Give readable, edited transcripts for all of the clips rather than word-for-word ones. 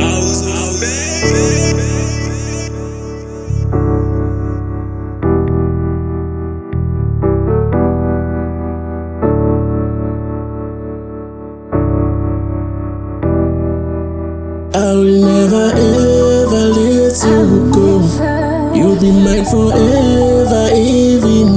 I will never ever let you go. You'll be mine forever, even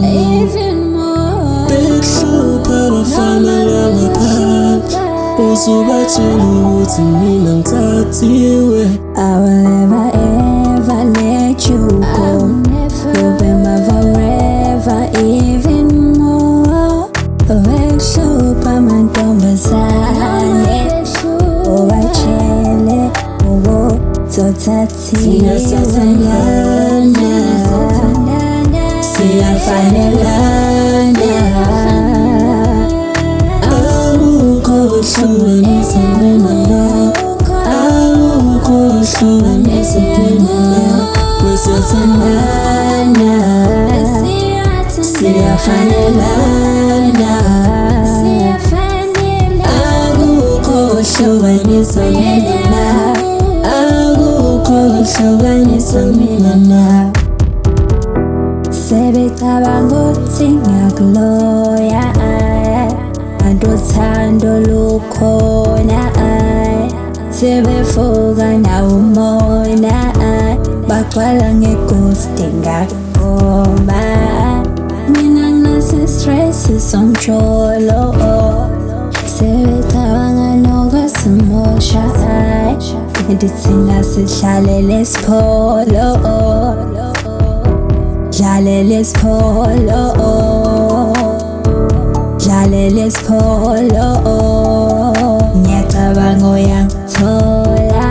more. Bekhlupha abafana langaphandle, usubatshela ukuthi mina ngithathiwe. I will never ever let you go. You'll be my forever, even more. Bekhlupha amantombazane, ubatshele uzothathiwe. Siyafanelana, Akukho okuhlukanisa mina nawe, akukho okuhlukanisa mina nawe. siyathandana, siyafanelana, akukho okuhlukanisa mina nawe, akukho okuhlukanisa mina nawe. Sebecabanga ukuthi ngiyakuloya, kanti uthando lukhona. Sebefoka nawo umona, bagcwala ngeghosti ngakubomba. Mina nginasestress somjolo, sebecabanga nokusimosha, kanti thina sidlalele sipholo, dlalele sipholo, dlalele sipholo. Ngiyacabanga uyangithola,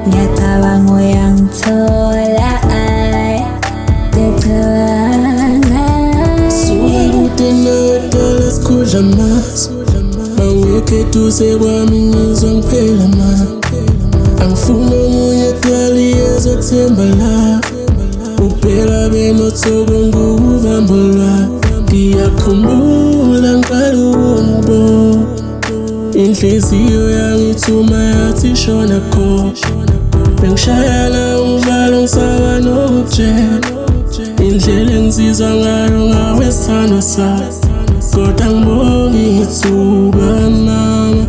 ngiyacabanga uyangithola, ngiyacabanga. Suke kude nawe dala sikhudla amasu, awekho eduze kwami ngizwa ngiphela ma. Angifuni omunye dali ezothemba la, ubheka benothoko ngubambo lwami. Ngiyakhumbula ngiqala ukungibona, inhliziyo yami ithuma yathi shona kho. Bengishayela uvalo ngisaba nokukutshela indlela engizizwa ngayo ngawe sithando sami. Kodwa ngibonge ithuba mama,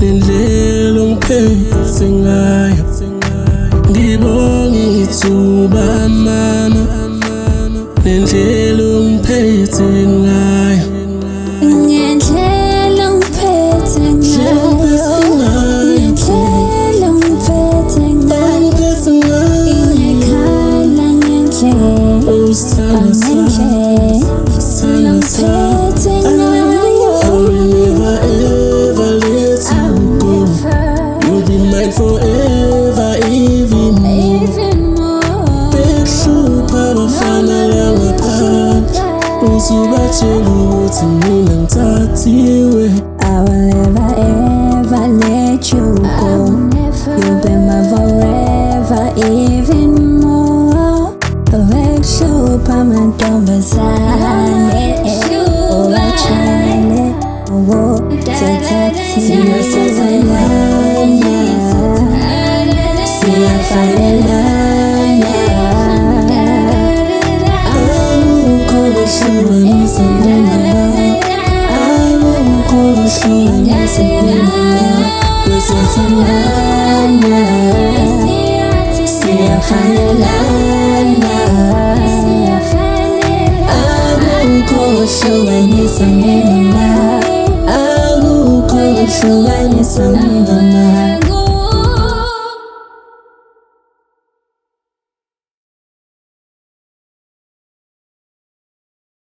nendlela ongiphethe ngayo. Ngibonge ithuba mama, nendlela ongiphethe ngayo. Ngendlela ungiphethe ngayo, ngendlela ungiphethe ngayo, ingekhala ngendlela ungiphethe ngayo. I will never ever let you go. You'll be mine forever, even more. Bekhlupha abafana langaphandle, usubatshela ukuthi mina ngithathiwe. I will never ever let you go. You'll be my forever, even more. Bekhlupha amantombazane, ubatshele uzothathiwe. Siyafanelana, Akukho okuhlukanisa mina nawe, akukho okuhlukanisa mina nawe. siyathandana, siyafanelana, akukho okuhlukanisa mina nawe, akukho okuhlukanisa mina nawe.